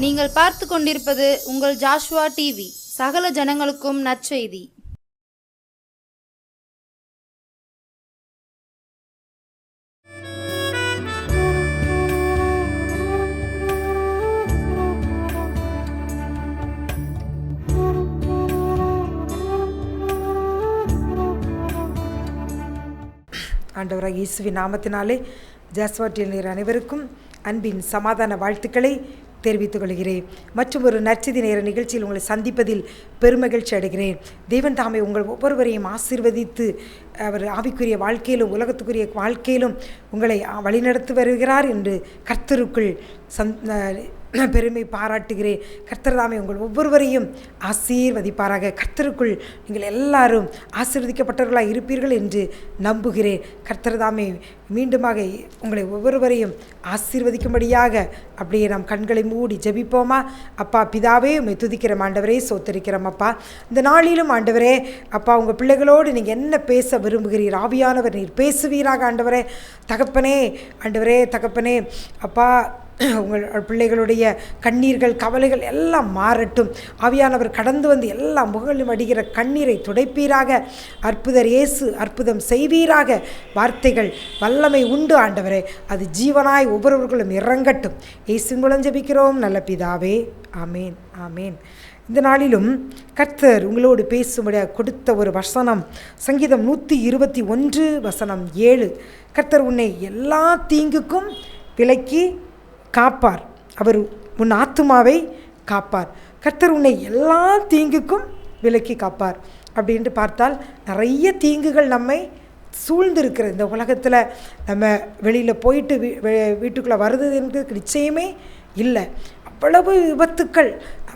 நீங்கள் பார்த்து கொண்டிருப்பது உங்கள் ஜாஷ்வா டிவி. சகல ஜனங்களுக்கும் நற்செய்தி. ஆண்டவராக இயேசுவின் நாமத்தினாலே ஜாஷ்வா டிவி அனைவருக்கும் அன்பின் சமாதான வாழ்த்துக்களை தெரிவித்துக் கொள்கிறேன். மற்றும் ஒரு நற்செய்தி நேர நிகழ்ச்சியில் உங்களை சந்திப்பதில் பெருமகிழ்ச்சி அடைகிறேன். தேவன் தாமே உங்கள் ஒவ்வொருவரையும் ஆசீர்வதித்து அவர் ஆவிக்குரிய வாழ்க்கையிலும் உலகத்துக்குரிய வாழ்க்கையிலும் உங்களை வழிநடத்தி வருகிறார் என்று கர்த்தருக்குள் பெருமை பாராட்டுகிறேன். கர்த்தர் தாமே உங்கள் ஒவ்வொருவரையும் ஆசீர்வதிப்பாராக. கர்த்தருக்குள் நீங்கள் எல்லாரும் ஆசீர்வதிக்கப்பட்டவர்களாக இருப்பீர்கள் என்று நம்புகிறேன். கர்த்தர் தாமே மீண்டுமாக உங்களை ஒவ்வொருவரையும் ஆசீர்வதிக்கும்படியாக அப்படியே நாம் கண்களை மூடி ஜெபிப்போமா? அப்பா பிதாவே, உம்மை துதிக்கிறோம் ஆண்டவரே, சோத்தரிக்கிறோம் அப்பா. இந்த நாளிலும் ஆண்டவரே அப்பா, உங்கள் பிள்ளைகளோடு நீங்கள் என்ன பேச விரும்புகிறீர்? ஆவியானவர் நீர் பேசுவீராக ஆண்டவரே. தகப்பனே ஆண்டவரே, தகப்பனே அப்பா, உங்கள் பிள்ளைகளுடைய கண்ணீர்கள் கவலைகள் எல்லாம் மாறட்டும். ஆவியானவர் கடந்து வந்து எல்லா முகங்களும் அடிக்கிற கண்ணீரை துடைப்பீராக. அற்புதர் இயேசு அற்புதம் செய்வீராக. வார்த்தைகள் வல்லமை உண்டு ஆண்டவரே, அது ஜீவனாய் ஒவ்வொருவர்களும் இறங்கட்டும். இயேசு மூலம் ஜெபிக்கிறோம் நல்ல பிதாவே, ஆமேன் ஆமேன். இந்த நாளிலும் கர்த்தர் உங்களோடு பேசும்படியாக கொடுத்த ஒரு வசனம் சங்கீதம் 121 வசனம் 7. கர்த்தர் உன்னை எல்லா தீங்குக்கும் விலக்கி காப்பார், அவர் உன் ஆத்துமாவை காப்பார். கர்த்தர் உன்னை எல்லா தீங்குக்கும் விலக்கி காப்பார். அப்படின்ட்டு பார்த்தால் நிறைய தீங்குகள் நம்மை சூழ்ந்திருக்கிறது. இந்த உலகத்தில் நம்ம வெளியில் போயிட்டு வீட்டுக்குள்ளே வருது என்பது நிச்சயமே இல்லை. அவ்வளவு விபத்துக்கள்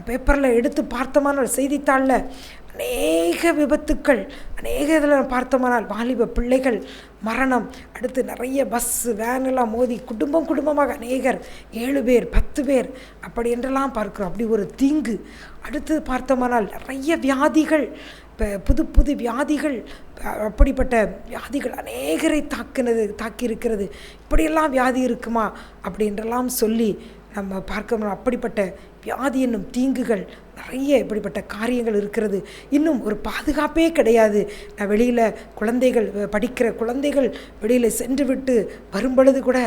பேப்பரில் எடுத்து பார்த்தோமானால், செய்தித்தாளில் அநேக விபத்துக்கள், அநேக இதில் பார்த்தோமானால் வாலிப பிள்ளைகள் மரணம், அடுத்து நிறைய பஸ்ஸு வேனெல்லாம் மோதி குடும்பமாக அநேகர் 7 பேர் 10 பேர் அப்படி என்றெல்லாம் பார்க்குறோம். அப்படி ஒரு தீங்கு. அடுத்து பார்த்தோமானால் நிறைய வியாதிகள், இப்போ புது வியாதிகள், அப்படிப்பட்ட வியாதிகள் அநேகரை தாக்கியிருக்கிறது. இப்படியெல்லாம் வியாதி இருக்குமா அப்படின்றெல்லாம் சொல்லி நம்ம பார்க்க. அப்படிப்பட்ட வியாதி என்னும் தீங்குகள் நிறைய இப்படிப்பட்ட காரியங்கள் இருக்கிறது. இன்னும் ஒரு பாதுகாப்பே கிடையாது. நான் வெளியில் குழந்தைகள், படிக்கிற குழந்தைகள் வெளியில் சென்று விட்டு வரும்பொழுது கூட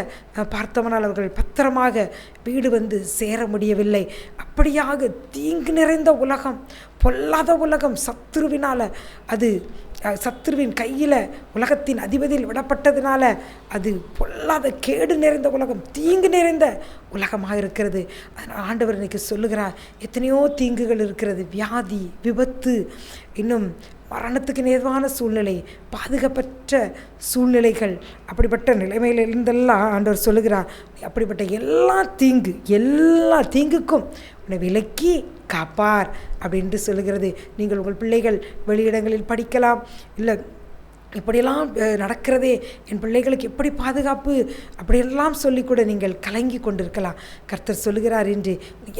பார்த்தோம்னால் அவர்கள் பத்திரமாக வீடு வந்து சேர முடியவில்லை. அப்படியாக தீங்கு நிறைந்த உலகம், பொல்லாத உலகம், சத்துருவினால், அது சத்துருவின் கையில் உலகத்தின் அதிபதியில் விடப்பட்டதுனால அது பொல்லாத கேடு நிறைந்த உலகம், தீங்கு நிறைந்த உலகமாக இருக்கிறது. அதனால் ஆண்டவர் இன்னைக்கு சொல்லுகிறார், எத்தனையோ தீங்குகள் இருக்கிறது, வியாதி, விபத்து, இன்னும் மரணத்துக்கு நேர்வான சூழ்நிலை, பாதுகாப்பற்ற சூழ்நிலைகள். அப்படிப்பட்ட நிலைமையிலிருந்தெல்லாம் ஆண்டவர் சொல்லுகிறார், அப்படிப்பட்ட எல்லா தீங்குக்கும் உன்னை விலக்கி காப்பார் அப்படின்ட்டு சொல்லுகிறது. நீங்கள் உங்கள் பிள்ளைகள் வெளியிடங்களில் படிக்கலாம், இல்லை இப்படியெல்லாம் நடக்கிறதே, என் பிள்ளைகளுக்கு எப்படி பாதுகாப்பு அப்படியெல்லாம் சொல்லிக்கூட நீங்கள் கலங்கி கொண்டிருக்கலாம். கர்த்தர் சொல்லுகிறார், என்று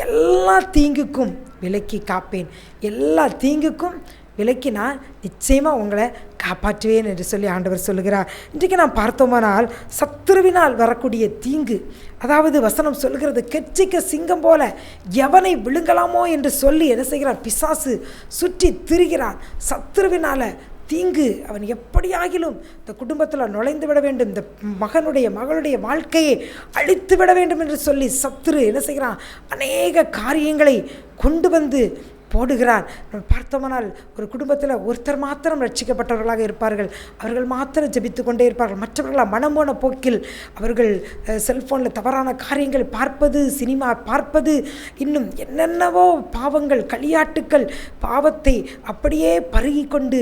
எல்லா தீங்குக்கும் விலக்கி காப்பேன், எல்லா தீங்குக்கும் விலக்கி நான் நிச்சயமாக உங்களை காப்பாற்றுவேன் என்று சொல்லி ஆண்டவர் சொல்லுகிறார். இன்றைக்கு நாம் பார்த்தோமானால் சத்துருவினால் வரக்கூடிய தீங்கு, அதாவது வசனம் சொல்லுகிறது, கெச்சிக்க சிங்கம் போல எவனை விழுங்கலாமோ என்று சொல்லி என்ன செய்கிறான்? பிசாசு சுற்றி திரிகிறான். சத்துருவினால் தீங்கு, அவன் எப்படியாகிலும் இந்த குடும்பத்தில் நுழைந்து விட வேண்டும், இந்த மகளுடைய வாழ்க்கையை அழித்து விட வேண்டும் என்று சொல்லி சத்துரு என்ன செய்கிறான்? அநேக காரியங்களை கொண்டு வந்து போடுகிறான். நம்ம பார்த்தோம்னால் ஒரு குடும்பத்தில் ஒருத்தர் மாத்திரம் ரட்சிக்கப்பட்டவர்களாக இருப்பார்கள், அவர்கள் மாத்திரம் ஜெபித்து கொண்டே இருப்பார்கள். மற்றவர்களாக மனம்போன போக்கில் அவர்கள் செல்ஃபோனில் தவறான காரியங்கள் பார்ப்பது, சினிமா பார்ப்பது, இன்னும் என்னென்னவோ பாவங்கள், களியாட்டுக்கள், பாவத்தை அப்படியே பருகி கொண்டு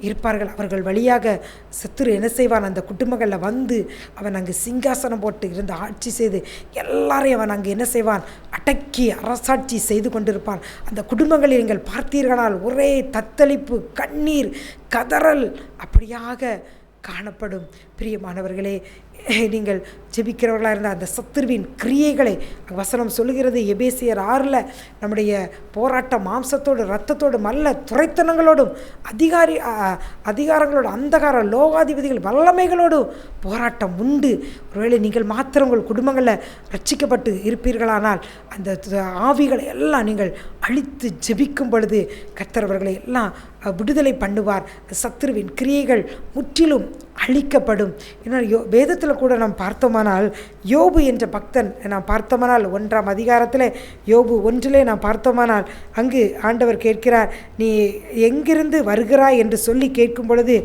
இருப்பார்கள். அவர்கள் வழியாக சத்துரு என்ன செய்வான்? அந்த குடும்பங்களில் வந்து அவன் அங்கு சிங்காசனம் போட்டு இருந்து ஆட்சி செய்து எல்லாரையும் அவன் அங்கு என்ன செய்வான்? அடக்கி அரசாட்சி செய்து கொண்டிருப்பான். அந்த குடும்பங்களில் நீங்கள் பார்த்தீர்களால் ஒரே தத்தளிப்பு, கண்ணீர், கதறல் அப்படியாக காணப்படும். பிரியமானவர்களே, நீங்கள் ஜெபிக்கிறவர்களாக இருந்தால் அந்த சத்துருவின் கிரியைகளை வசனம் சொல்லுகிறது. எபேசியர் 6 நம்முடைய போராட்டம் மாம்சத்தோடு இரத்தத்தோடு அல்ல, துரைத்தனங்களோடும் அதிகாரங்களோடு அந்தகார லோகாதிபதிகள் வல்லமைகளோடும் போராட்டம் உண்டு. ஒருவேளை நீங்கள் மாத்திரம் உங்கள் குடும்பங்களில் ரட்சிக்கப்பட்டு இருப்பீர்களானால் அந்த ஆவிகளை எல்லாம் நீங்கள் அழித்து ஜெபிக்கும் பொழுது கர்த்தர் அவர்களை எல்லாம் விடுதலை பண்ணுவார். சத்துருவின் கிரியைகள் முற்றிலும் அழிக்கப்படும். இன்னொரு வேதத்தில் கூட நாம் பார்த்தோமானால் யோபு என்ற பக்தன் நாம் பார்த்தோமானால் 1ஆம் அதிகாரத்தில் யோபு 1 நாம் பார்த்தோமானால் அங்கு ஆண்டவர் கேட்கிறார், நீ எங்கிருந்து வருகிறாய் என்று சொல்லி கேட்கும் பொழுது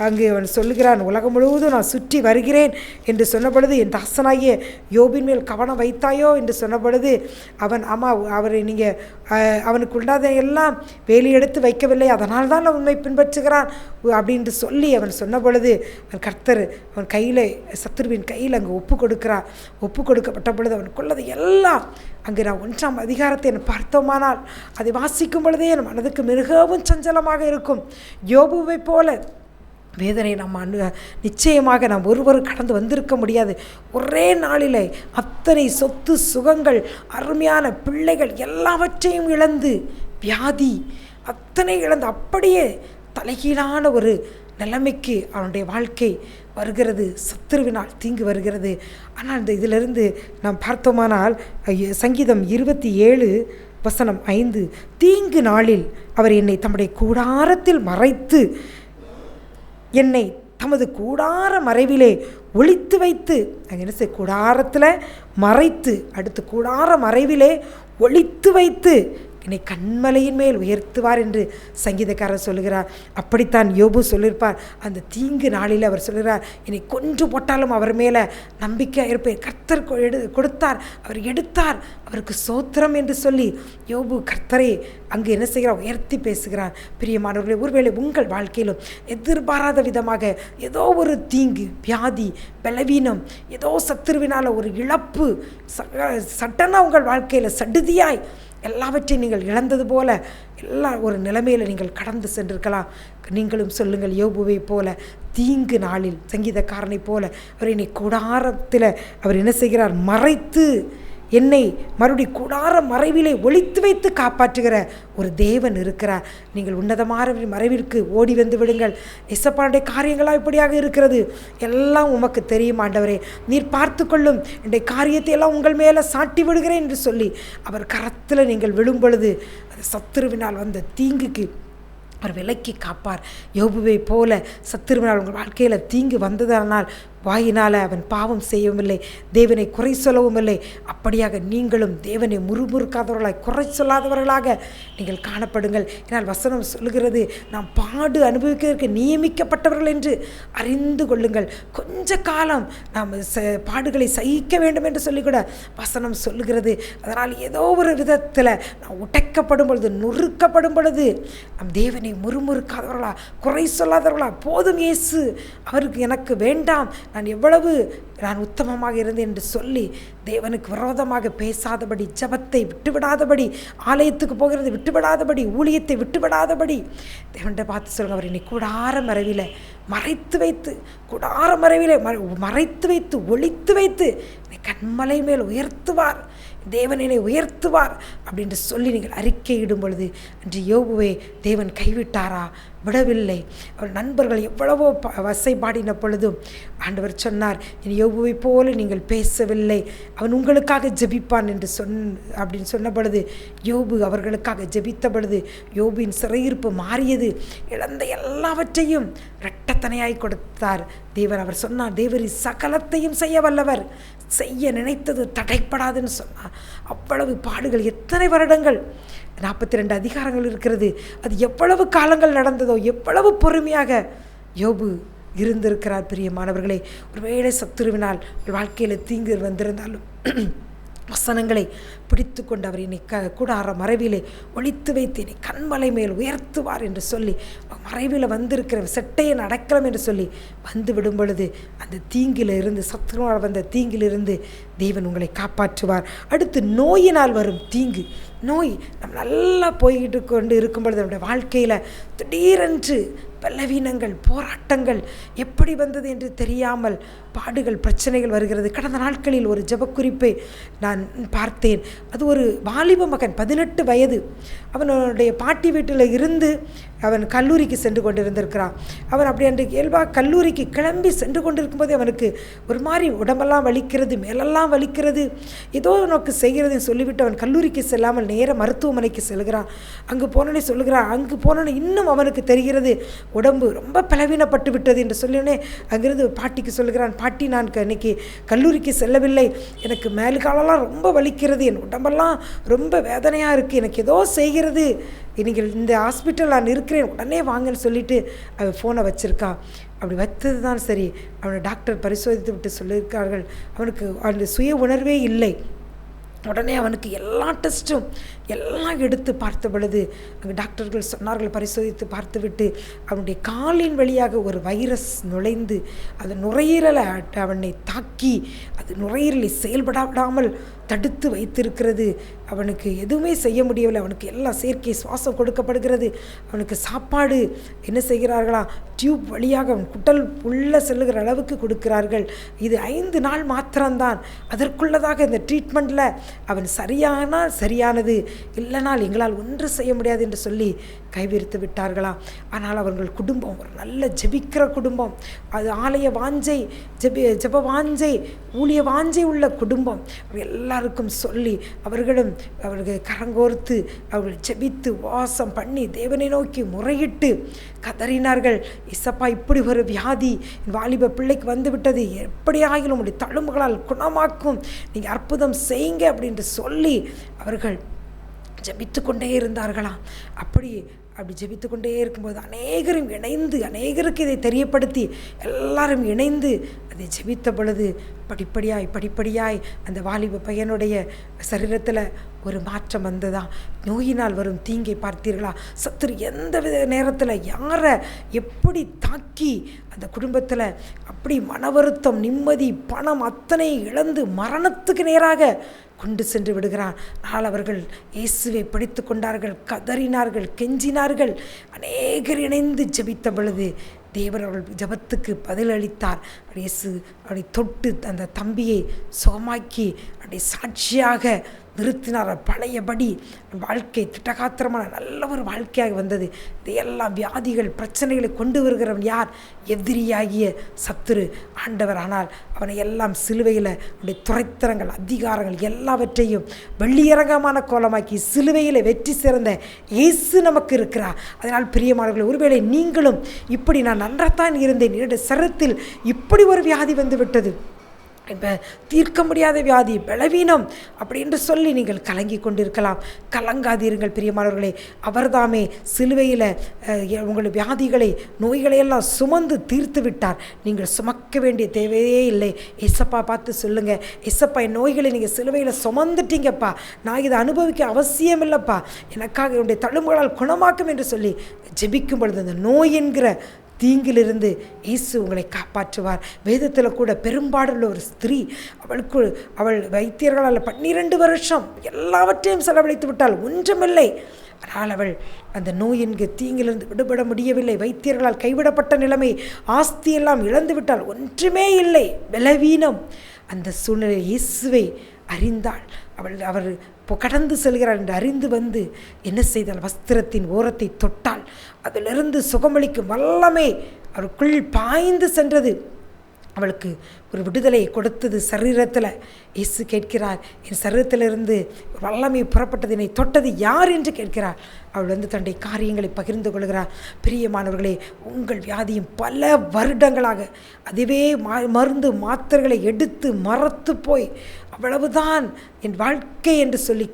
அங்கு அவன் சொல்லுகிறான், உலகம் முழுவதும் நான் சுற்றி வருகிறேன் என்று சொன்ன பொழுது, என் தாசனாகிய யோபின் மேல் கவனம் வைத்தாயோ என்று சொன்ன பொழுது அவன், ஆமாம், அவரை நீங்கள் அவனுக்கு உண்டாத எல்லாம் வேலி எடுத்து வைக்கவில்லை, அதனால் தான் உண்மை பின்பற்றுகிறான் அப்படின்ட்டு சொல்லி அவன் சொன்ன பொழுது அவன் கர்த்தர் அவன் கையில் சத்துருவின் கையில் அங்கே ஒப்பு கொடுக்கப்பட்ட பொழுது அவனுக்குள்ளது எல்லாம் அங்கே நான் 1ஆம் அதிகாரத்தை பார்த்தோமானால் அதை வாசிக்கும் பொழுதே என் மனதுக்கு மிகவும் சஞ்சலமாக இருக்கும். யோபுவை போல வேதனை நாம் நிச்சயமாக நாம் ஒருவரும் கடந்து வந்திருக்க முடியாது. ஒரே நாளிலே அத்தனை சொத்து சுகங்கள் அருமையான பிள்ளைகள் எல்லாவற்றையும் இழந்து, வியாதி அத்தனை இழந்து அப்படியே தலைகீழான ஒரு நிலைமைக்கு அவனுடைய வாழ்க்கை வருகிறது. சத்துருவினால் தீங்கு வருகிறது. ஆனால் இந்த இதிலிருந்து நாம் பார்த்தோமானால் சங்கீதம் 27:5, தீங்கு நாளில் அவர் என்னை தம்முடைய கூடாரத்தில் மறைத்து என்னை தமது கூடார மறைவிலே ஒளித்து வைத்து, அங்கே என்ன செய்ய, கூடாரத்தில் மறைத்து, அடுத்து கூடார மறைவிலே ஒளித்து வைத்து என்னை கண்மலையின் மேல் உயர்த்துவார் என்று சங்கீதக்காரர் சொல்லுகிறார். அப்படித்தான் யோபு சொல்லியிருப்பார். அந்த தீங்கு நாளில் அவர் சொல்லுகிறார், என்னை கொன்று போட்டாலும் அவர் மேலே நம்பிக்கை இருப்பேன். கர்த்தர் கொடுத்தார், அவர் எடுத்தார், அவருக்கு சோத்திரம் என்று சொல்லி யோபு கர்த்தரை அங்கு என்ன செய்கிறார், உயர்த்தி பேசுகிறார். பிரியமானவர்களே, ஒருவேளை உங்கள் வாழ்க்கையிலும் எதிர்பாராத விதமாக ஏதோ ஒரு தீங்கு, வியாதி, பலவீனம், ஏதோ சத்துருவினால் ஒரு இழப்பு சட்டனாக உங்கள் வாழ்க்கையில் சடுதியாய் எல்லாவற்றையும் நீங்கள் இழந்தது போல எல்லா ஒரு நிலைமையில் நீங்கள் கடந்து சென்றிருக்கலாம். நீங்களும் சொல்லுங்கள், யோபுவை போல தீங்கு நாளில் சங்கீதக்காரனை போல அவர் என்னை கூடாரத்தில் அவர் என்ன செய்கிறார், மறைத்து என்னை மறுபடி கூடார மறைவிலே ஒளித்து வைத்து காப்பாற்றுகிற ஒரு தேவன் இருக்கிறார். நீங்கள் உன்னதமான மறைவிற்கு ஓடி வந்து விடுங்கள். இசப்பானுடைய காரியங்களாக இப்படியாக இருக்கிறது, எல்லாம் உமக்கு தெரியும் ஆண்டவரே, நீர் பார்த்து கொள்ளும், என்னுடைய காரியத்தை எல்லாம் உங்கள் மேலே சாட்டி விடுகிறேன் என்று சொல்லி அவர் கரத்தில் நீங்கள் விழும் பொழுது அது சத்துருவினால் வந்த தீங்குக்கு அவர் விலக்கி காப்பார். யோபுவை போல சத்துருவினால் உங்கள் வாழ்க்கையில் தீங்கு வந்ததனால் வாயினால் அவன் பாவம் செய்யவும் இல்லை, தேவனை குறை சொல்லவும் இல்லை. அப்படியாக நீங்களும் தேவனை முறுமுறுக்காதவர்களாய், குறை சொல்லாதவர்களாக நீங்கள் காணப்படுங்கள். ஏன்னால் வசனம் சொல்லுகிறது, நாம் பாடு அனுபவிக்கிறதுக்கு நியமிக்கப்பட்டவர்கள் என்று அறிந்து கொள்ளுங்கள். கொஞ்ச காலம் நாம் பாடுகளை சகிக்க வேண்டும் என்று சொல்லிக்கூட வசனம் சொல்லுகிறது. அதனால் ஏதோ ஒரு விதத்தில் நாம் உடைக்கப்படும் பொழுது, நொறுக்கப்படும் பொழுது நம் தேவனை முறுமுறுக்காதவர்களா, குறை சொல்லாதவர்களா, போதும் இயேசு, அவருக்கு எனக்கு வேண்டாம், நான் உத்தமமாக இருந்தேன் என்று சொல்லி தேவனுக்கு விரோதமாக பேசாதபடி, ஜபத்தை விட்டுவிடாதபடி, ஆலயத்துக்கு போகிறது விட்டுவிடாதபடி, ஊழியத்தை விட்டுவிடாதபடி தேவன்கிட்ட பார்த்து சொல்லுங்க, அவர் என்னை கூடார மறைவில மறைத்து வைத்து, கூடார மறைவிலே மறைத்து வைத்து, ஒளித்து வைத்து என்னை கண்மலை மேல் உயர்த்துவார், தேவன் என்னை உயர்த்துவார் அப்படின்னு சொல்லி நீங்கள் அறிக்கையிடும் பொழுது, அன்று யோபுவை தேவன் கைவிட்டாரா? விடவில்லை. அவர் நண்பர்கள் எவ்வளவோ வசை பாடின பொழுதும் ஆண்டவர் சொன்னார், என் யோபுவை போல நீங்கள் பேசவில்லை, அவன் உங்களுக்காக ஜெபிப்பான் என்று அப்படின்னு சொன்ன பொழுது யோபு அவர்களுக்காக ஜெபித்த பொழுது யோபுவின் சிறையிருப்பு மாறியது. இழந்த எல்லாவற்றையும் இரட்டத்தனையாய் கொடுத்தார் தேவன். அவர் சொன்னார், தேவரி சகலத்தையும் செய்ய வல்லவர், செய்ய நினைத்தது தடைப்படாதுன்னு சொன்னார். அவ்வளவு பாடுகள், எத்தனை வருடங்கள், 42 அதிகாரங்கள் இருக்கிறது. அது எவ்வளவு காலங்கள் நடந்ததோ, எவ்வளவு பொறுமையாக யோபு இருந்திருக்கிறார். பிரியமானவர்களே, ஒருவேளை சத்துருவினால் வாழ்க்கையில் தீங்கு வந்திருந்தாலும் வசனங்களை பிடித்து கொண்டு அவர் என்னை கூடார மறைவிலே ஒளித்து வைத்து என்னை கண்மலை மேல் உயர்த்துவார் என்று சொல்லி, மறைவில் வந்திருக்கிற செட்டையை அடக்கலாம் என்று சொல்லி வந்து விடும் பொழுது அந்த தீங்கிலிருந்து, சத்துருவால் வந்த தீங்கிலிருந்து தேவன் உங்களை காப்பாற்றுவார். அடுத்து நோயினால் வரும் தீங்கு. நோய் நம்ம நல்லா போய்கிட்டு கொண்டு இருக்கும் பொழுது நம்முடைய வாழ்க்கையில் திடீரென்று பலவீனங்கள், போராட்டங்கள் எப்படி வந்தது என்று தெரியாமல் பாடுகள், பிரச்சனைகள் வருகிறது. கடந்த நாட்களில் ஒரு ஜெபக்குறிப்பை நான் பார்த்தேன். அது ஒரு வாலிப மகன், 18 வயது. அவனுடைய பாட்டி வீட்டில் இருந்து அவன் கல்லூரிக்கு சென்று கொண்டிருந்திருக்கிறான். அவன் அப்படி அன்று இயல்பாக கல்லூரிக்கு கிளம்பி சென்று கொண்டிருக்கும்போதே அவனுக்கு ஒரு மாதிரி உடம்பெல்லாம் வலிக்கிறது, மேலெல்லாம் வலிக்கிறது, ஏதோ உனக்கு செய்கிறதுன்னு சொல்லிவிட்டு அவன் கல்லூரிக்கு செல்லாமல் நேர மருத்துவமனைக்கு செல்கிறான். அங்கு போனோடனே சொல்லுகிறான், அங்கு போனோடனே இன்னும் அவனுக்கு தெரிகிறது உடம்பு ரொம்ப பலவீனப்பட்டு விட்டது என்று சொல்லினே அங்கிருந்து பாட்டிக்கு சொல்லுகிறான், பாட்டி நான் இன்னைக்கு கல்லூரிக்கு செல்லவில்லை, எனக்கு மேலுக்காலெல்லாம் ரொம்ப வலிக்கிறது, என் உடம்பெல்லாம் ரொம்ப வேதனையாக இருக்குது, எனக்கு ஏதோ செய்கிறது, நீங்கள் இந்த ஹாஸ்பிட்டல் நான் இருக்கிறேன், உடனே வாங்கன்னு சொல்லிட்டு அவன் ஃபோனை வச்சுருக்கான். அப்படி வைத்தது தான் சரி. அவனை டாக்டர் பரிசோதித்து விட்டு சொல்லியிருக்கார்கள், அவனுக்கு அந்த சுய உணர்வே இல்லை. உடனே அவனுக்கு எல்லா டெஸ்ட்டும் எல்லாம் எடுத்து பார்த்த பொழுது அங்கே டாக்டர்கள் சொன்னார்கள், பரிசோதித்து பார்த்துவிட்டு அவனுடைய காலின் வழியாக ஒரு வைரஸ் நுழைந்து அது நுரையீரலை அவனை தாக்கி அது நுரையீரலை செயல்படாமல் தடுத்து வைத்திருக்கிறது. அவனுக்கு எதுவுமே செய்ய முடியவில்லை. அவனுக்கு எல்லாம் செயற்கை சுவாசம் கொடுக்கப்படுகிறது. அவனுக்கு சாப்பாடு என்ன செய்கிறார்களா, டியூப் வழியாக அவன் குட்டல் உள்ளே செல்லுகிற அளவுக்கு கொடுக்கிறார்கள். இது 5 நாள் மாத்திரம்தான். அதற்குள்ளதாக இந்த ட்ரீட்மெண்ட்டில் அவன் சரியானது, இல்லைனால் எங்களால் ஒன்று செய்ய முடியாது என்று சொல்லி கைவிரித்து விட்டார்களாம். ஆனால் அவர்கள் குடும்பம் ஒரு நல்ல ஜெபிக்கிற குடும்பம், அது ஆலய வாஞ்சை, ஜெப வாஞ்சை, ஊழிய வாஞ்சை உள்ள குடும்பம். எல்லாருக்கும் சொல்லி அவர்களும் அவர்கள் கரங்கோர்த்து அவர்கள் ஜெபித்து வாசம் பண்ணி தேவனை நோக்கி முறையிட்டு கதறினார்கள். இசப்பா, இப்படி ஒரு வியாதி வாலிப பிள்ளைக்கு வந்து விட்டது, எப்படியாகிலும் உங்களுடைய தழும்புகளால் குணமாக்கும், நீங்கள் அற்புதம் செய்யுங்க அப்படின்னு சொல்லி அவர்கள் ஜெபித்து கொண்டே இருந்தார்களாம். அப்படி ஜெபித்து கொண்டே இருக்கும்போது அநேகருக்கு இதை தெரியப்படுத்தி எல்லாரும் இணைந்து அதை ஜெபித்த பொழுது படிப்படியாய் அந்த வாலிப பையனுடைய சரீரத்தில் ஒரு மாற்றம் வந்ததா. நோயினால் வரும் தீங்கை பார்த்தீர்களா? சத்துரு எந்த நேரத்தில் யாரை எப்படி தாக்கி அந்த குடும்பத்தில் அப்படி மன வருத்தம், நிம்மதி, பணம் அத்தனை இழந்து மரணத்துக்கு நேராக கொண்டு சென்று விடுகிறான். ஆனால் அவர்கள் இயேசுவை பிடித்து கொண்டார்கள், கதறினார்கள், கெஞ்சினார்கள். அநேகர் இணைந்து ஜெபித்த பொழுது தேவன் அவர்கள் ஜெபத்துக்கு பதிலளித்தார். இயேசு அப்படி தொட்டு அந்த தம்பியை சுகமாக்கி அப்படி சாட்சியாக நிறுத்தினார். பழையபடி வாழ்க்கை திட்டகாத்திரமான நல்ல ஒரு வாழ்க்கையாக வந்தது. இதையெல்லாம் வியாதிகள், பிரச்சனைகளை கொண்டு வருகிறவன் யார்? எதிரியாகிய சத்துரு, ஆண்டவர். ஆனால் அவனை எல்லாம் சிலுவையில் அவனுடைய துரைத்தரங்கள், அதிகாரங்கள் எல்லாவற்றையும் வெள்ளியரங்கமான கோலமாக்கி சிலுவையில் வெற்றி சிறந்த இயேசு நமக்கு இருக்கிறார். அதனால் பிரியமானவர்களே, ஒருவேளை நீங்களும் இப்படி நான் நன்றாத்தான் இருந்தேன், என்னுடைய சரீரத்தில் இப்படி ஒரு வியாதி வந்து விட்டது, இப்போ தீர்க்க முடியாத வியாதி, பலவீனம் அப்படின்னு சொல்லி நீங்கள் கலங்கி கொண்டிருக்கலாம். கலங்காதீருங்கள் பிரியமானவர்களே. அவர்தாமே சிலுவையில் உங்கள் வியாதிகளை, நோய்களையெல்லாம் சுமந்து தீர்த்து விட்டார். நீங்கள் சுமக்க வேண்டிய தேவையே இல்லை. இசப்பா பார்த்து சொல்லுங்கள், இசப்பா என் நோய்களை நீங்கள் சிலுவையில் சுமந்துட்டீங்கப்பா, நான் இதை அனுபவிக்க அவசியம் இல்லைப்பா, எனக்காக என்னுடைய தழும்புகளால் குணமாக்கும் என்று சொல்லி ஜெபிக்கும் பொழுது அந்த நோய் என்கிற தீங்கிலிருந்து இயேசு உங்களை காப்பாற்றுவார். வேதத்தில் கூட பெரும்பாடுள்ள ஒரு ஸ்திரீ, அவள் வைத்தியர்களால் 12 வருஷம் எல்லாவற்றையும் செலவழித்து விட்டால் ஒன்றுமில்லை. ஆனால் அவள் அந்த நோயின்கு தீங்கிலிருந்து விடுபட முடியவில்லை. வைத்தியர்களால் கைவிடப்பட்ட நிலைமை, ஆஸ்தியெல்லாம் இழந்து விட்டால் ஒன்றுமே இல்லை, பலவீனம். அந்த சூழ்நிலை இயேசுவை அறிந்தாள். அவர் கடந்து செல்கிறார் என்று அறிந்து வந்து என்ன செய்தால்? வஸ்திரத்தின் ஓரத்தை தொட்டால் அதிலிருந்து சுகமளிக்கும் வல்லமை அவருக்குள் பாய்ந்து சென்றது. அவளுக்கு ஒரு விடுதலை கொடுத்தது சரீரத்தில். இயேசு கேட்கிறார், என் சரீரத்திலிருந்து வல்லமை புறப்பட்டது, என்னை தொட்டது யார் என்று கேட்கிறார். அவள் வந்து தன்னுடைய காரியங்களை பகிர்ந்து கொள்கிறார். பிரியமானவர்களே, உங்கள் வியாதியும் பல வருடங்களாக அதுவே மருந்து மாத்திரைகளை எடுத்து மறத்து போய் அவ்வளவுதான் என் வாழ்க்கை என்று சொல்லி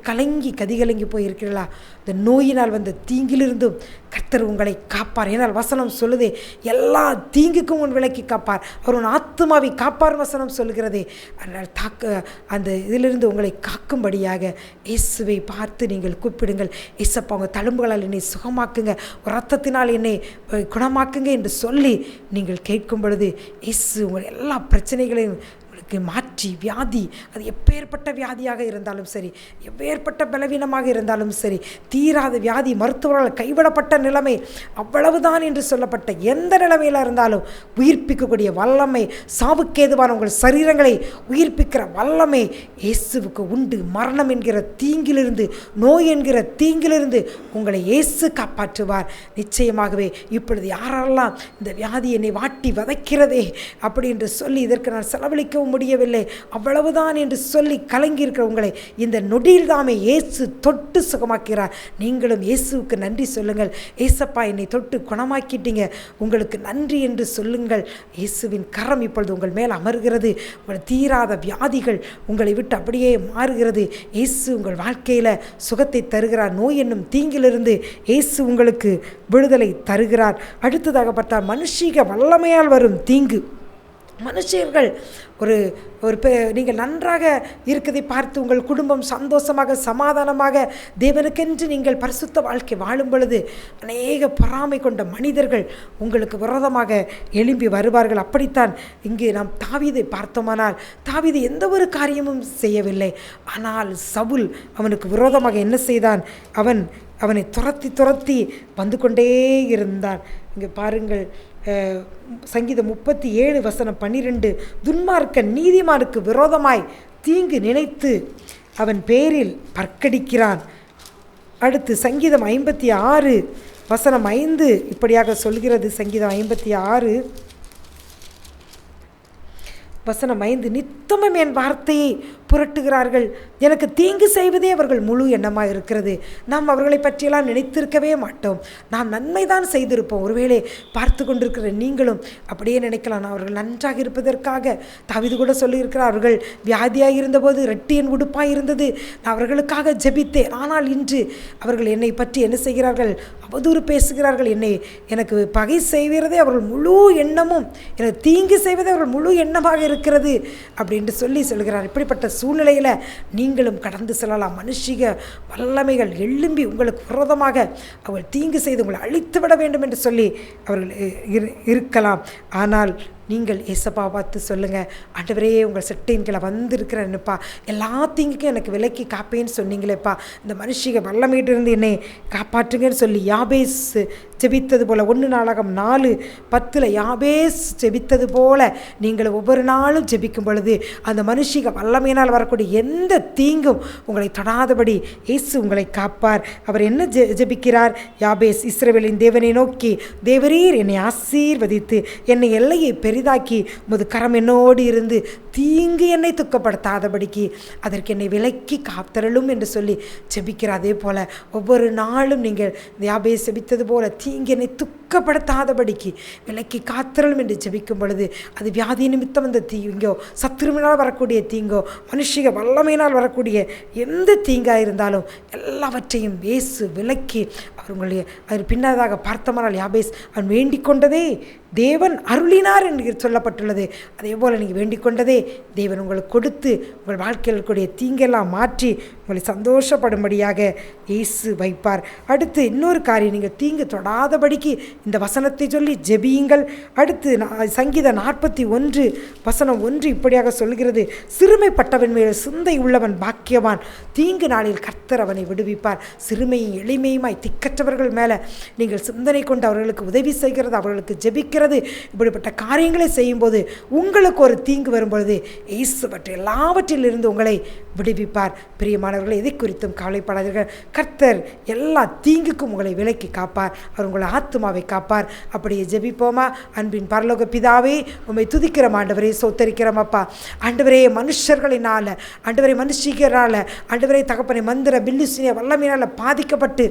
கதிகலங்கி போயிருக்கிறீர்களா? இந்த நோயினால் வந்த தீங்கிலிருந்தும் கர்த்தர் உங்களை காப்பார். ஏனால் வசனம் சொல்லுதே, எல்லா தீங்குக்கும் உன் விலக்கி காப்பார், அவர் உன் ஆத்துமாவை காப்பார் வசனம் சொல்லுகிறதே. அதனால் அந்த இதிலிருந்து உங்களை காக்கும்படியாக இயேசுவை பார்த்து நீங்கள் கூப்பிடுங்கள். இயேசப்பா, உங்கள் தழும்புகளால் என்னை சுகமாக்குங்க, இரத்தத்தினால் என்னை குணமாக்குங்க என்று சொல்லி நீங்கள் கேட்கும் பொழுது இயேசு உங்கள் எல்லா பிரச்சனைகளையும் உங்களுக்கு அலர்ஜி வியாதி, அது எப்பேற்பட்ட வியாதியாக இருந்தாலும் சரி, எப்பேற்பட்ட பலவீனமாக இருந்தாலும் சரி, தீராத வியாதி, மருத்துவர்களால் கைவிடப்பட்ட நிலைமை, அவ்வளவுதான் என்று சொல்லப்பட்ட எந்த நிலைமையில் இருந்தாலும் உயிர்ப்பிக்கக்கூடிய வல்லமை, சாவுக்கேதுவான உங்கள் சரீரங்களை உயிர்ப்பிக்கிற வல்லமை இயேசுவுக்கு உண்டு. மரணம் என்கிற தீங்கிலிருந்து, நோய் என்கிற தீங்கிலிருந்து உங்களை இயேசு காப்பாற்றுவார். நிச்சயமாகவே இப்பொழுது யாரெல்லாம் இந்த வியாதி என்னை வாட்டி வதைக்கிறதே அப்படி என்று சொல்லி இதற்கு நான் செலவழிக்கவும் முடியவில்லை, அவ்வளவுதான் என்று சொல்லி கலங்கியிருக்கிற உங்களை இந்த நொடியில் தாமே இயேசு தொட்டு சுகமாக்கிறார். நீங்களும் இயேசுவுக்கு நன்றி சொல்லுங்கள். ஏசப்பா, என்னை தொட்டு குணமாக்கிட்டீங்க, உங்களுக்கு நன்றி என்று சொல்லுங்கள். இயேசுவின் கரம் இப்பொழுது உங்கள் மேல் அமர்கிறது. உங்கள் தீராத வியாதிகள் உங்களை விட்டு அப்படியே மாறுகிறது. இயேசு உங்கள் வாழ்க்கையில் சுகத்தை தருகிறார். நோய் என்னும் தீங்கிலிருந்து இயேசு உங்களுக்கு விடுதலை தருகிறார். அடுத்ததாக பார்த்தால் மனுஷீக வல்லமையால் வரும் தீங்கு. மனுஷர்கள் நீங்கள் நன்றாக இருக்கதை பார்த்து உங்கள் குடும்பம் சந்தோஷமாக சமாதானமாக தேவனுக்கென்று நீங்கள் பரிசுத்த வாழ்க்கை வாழும் பொழுது அநேக பொறாமை கொண்ட மனிதர்கள் உங்களுக்கு விரோதமாக எழும்பி வருவார்கள். அப்படித்தான் இங்கே நாம் தாவீதை பார்த்தோமானால், தாவீது எந்த ஒரு காரியமும் செய்யவில்லை. ஆனால் சவுல் அவனுக்கு விரோதமாக என்ன செய்தான்? அவனை துரத்தி வந்து கொண்டே இருந்தான். இங்கே பாருங்கள், சங்கீதம் 37:12, துன்மார்க்கன் நீதிமானுக்கு விரோதமாய் தீங்கு நினைத்து அவன் பேரில் பற்கடிக்கிறான். அடுத்து சங்கீதம் 56:5 இப்படியாக சொல்கிறது. சங்கீதம் 56:5, நித்தமும் என் வார்த்தையை புரட்டுகிறார்கள், எனக்கு தீங்கு செய்வதே அவர்கள் முழு எண்ணமாக இருக்கிறது. நாம் அவர்களை பற்றியெல்லாம் நினைத்திருக்கவே மாட்டோம். நாம் நன்மைதான் செய்திருப்போம். ஒருவேளை பார்த்து கொண்டிருக்கிற நீங்களும் அப்படியே நினைக்கலாம், நான் அவர்கள் நன்றாக இருப்பதற்காக. தாவீது கூட சொல்லியிருக்கிறார், அவர்கள் வியாதியாக இருந்தபோது ரெட்டியன் உடுப்பாக இருந்தது, நான் அவர்களுக்காக ஜெபித்தேன். ஆனால் இன்று அவர்கள் என்னை பற்றி என்ன செய்கிறார்கள்? அவதூறு பேசுகிறார்கள். எனக்கு பகை செய்வதே அவர்கள் முழு எண்ணமும், எனக்கு தீங்கு செய்வதே அவர்கள் முழு எண்ணமாக இருக்கிறது அப்படின்ட்டு சொல்லுகிறார். இப்படிப்பட்ட சூழ்நிலையில் நீங்களும் கடந்து செல்லலாம். மனுஷிக வல்லமைகள் எழும்பி உங்களுக்கு விரோதமாக அவர்கள் தீங்கு செய்து உங்களை அழித்து விட வேண்டும் என்று சொல்லி அவர்கள் இருக்கலாம். ஆனால் நீங்கள் ஏசப்பா பார்த்து சொல்லுங்கள், ஆண்டவரே உங்கள் செட்டின் கீழே வந்திருக்கிறேன்னுப்பா, எல்லா தீங்குக்கும் எனக்கு விலக்கி காப்பேன்னு சொன்னீங்களேப்பா, இந்த மனுஷிக வல்லமையிலிருந்து என்னை காப்பாற்றுங்கன்னு சொல்லி யாபேஸ் ஜெபித்தது போல் 1 நாளாகம் 4:10 யாபேஸ் ஜெபித்தது போல நீங்கள் ஒவ்வொரு நாளும் ஜெபிக்கும் பொழுது அந்த மனுஷிக வல்லமையினால் வரக்கூடிய எந்த தீங்கும் உங்களை தொடாதபடி இயேசு உங்களை காப்பார். அவர் என்ன ஜெபிக்கிறார்? யாபேஸ் இஸ்ரவேலின் தேவனை நோக்கி, தேவரீர் என்னை ஆசீர்வதித்து என்னை எல்லையை பெரிதாக்கி உமது கரம் என்னோடு இருந்து தீங்கு என்னை துக்கப்படுத்தாதபடிக்கு அதற்கு என்னை விலக்கி காத்தருளும் என்று சொல்லி ஜெபிக்கிறார். அதே போல் ஒவ்வொரு நாளும் நீங்கள் யாபேஸ் ஜெபித்தது போல தீங்கு என்னை துக்கப்படுத்தாதபடிக்கு விலக்கி காத்தருளும் என்று ஜெபிக்கும் பொழுது அது வியாதி நிமித்தம் அந்த தீங்கோ, சத்துருவினால் வரக்கூடிய தீங்கோ, மனுஷிக வல்லமையினால் வரக்கூடிய எந்த தீங்காக இருந்தாலும் எல்லாவற்றையும் இயேசு விலக்கி அவர்களுடைய அதன் பின்னதாக பார்த்தமானால் யாபேஸ் அவன் வேண்டிக் கொண்டதே தேவன் அருளினார் என்று சொல்லப்பட்டுள்ளது. அதே போல் நீங்கள் வேண்டிக் கொண்டதே தேவன் உங்களுக்கு கொடுத்து உங்கள் வாழ்க்கையில் இருக்கக்கூடிய தீங்கெல்லாம் மாற்றி உங்களை சந்தோஷப்படும்படியாக இயேசு வைப்பார். அடுத்து இன்னொரு காரியம், நீங்கள் தீங்கு தொடாதபடிக்கு இந்த வசனத்தை சொல்லி ஜெபியுங்கள். அடுத்து சங்கீதம் 41:1 இப்படியாக சொல்கிறது, சிறுமைப்பட்டவன் மேல் சிந்தை உள்ளவன் பாக்கியவான், தீங்கு நாளில் கர்த்தர் அவனை விடுவிப்பார். சிறுமையும் எளிமையுமாய் திக்கற்றவர்கள் மேலே நீங்கள் சிந்தனை கொண்டு அவர்களுக்கு உதவி செய்கிறது, அவர்களுக்கு ஜெபிக்கிறது, இப்படிப்பட்ட காரியங்களை செய்யும்போது உங்களுக்கு ஒரு தீங்கு வரும்பொழுது இயேசுவற்றை எல்லாவற்றிலிருந்து உங்களை விடுவிப்பார். பிரியமானவர்களை, எதை குறித்தும் கவலைப்படாதீர்கள். கர்த்தர் எல்லா தீங்குக்கும் உங்களை விலக்கி காப்பார். அவர் உங்களை ஆத்துமாவை காப்பார். அப்படியே ஜெபிப்போமா? அன்பின் பரலோக பிதாவே, உம்மை துதிக்கிறோம் ஆண்டவரே, சோத்தரிக்கிறோம் அப்பா. ஆண்டவரே, மனுஷர்களினால், ஆண்டவரே மனுஷிகரால், ஆண்டவரே தகப்பனை மந்திர பில்லிசினிய வல்லமையினால் பாதிக்கப்பட்டு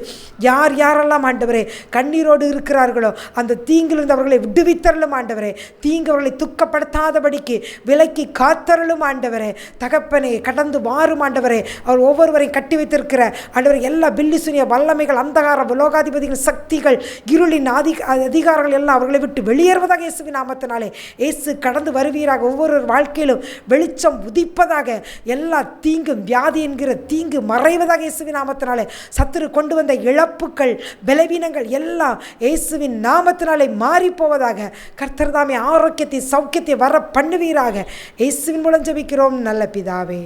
யாரெல்லாம் ஆண்டவரே கண்ணீரோடு இருக்கிறார்களோ அந்த தீங்கிலிருந்து அவர்களை விடுவித்தரலும் ஆண்டவரே. தீங்கு அவர்களை துக்கப்படுத்தாதபடிக்கு விலக்கி காத்தரலும் ஆண்டவரே. தகப்பனே, கடந்து வாரும் ஆண்டவரே. அவர் ஒவ்வொருவரையும் கட்டி வைத்திருக்கிற ஆண்டவரே எல்லா பில்லிசுனிய வல்லமைகள், அந்தகார உலோகாதிபதிகள், சக்திகள், இருளின் அதிகாரங்கள் எல்லாம் அவர்களை விட்டு வெளியேறுவதாக இயேசுவின் நாமத்தினாலே இயேசு கடந்து வருவீராக. ஒவ்வொரு வாழ்க்கையிலும் வெளிச்சம் உதிப்பதாக, எல்லா தீங்கும் வியாதி என்கிற தீங்கு மறைவதாக இயேசுவின் நாமத்தினாலே. சத்துரு கொண்டு வந்த இழப்புகள், பலவீனங்கள் எல்லாம் இயேசுவின் நாமத்தினாலே மாறி போவதாக. கர்த்தர் தாமே ஆரோக்கியத்தை சௌக்கியத்தை வர பண்ணுவீராக. இயேசுவின் மூலம் ஜெபிக்கிறோம் நல்ல பிதாவே.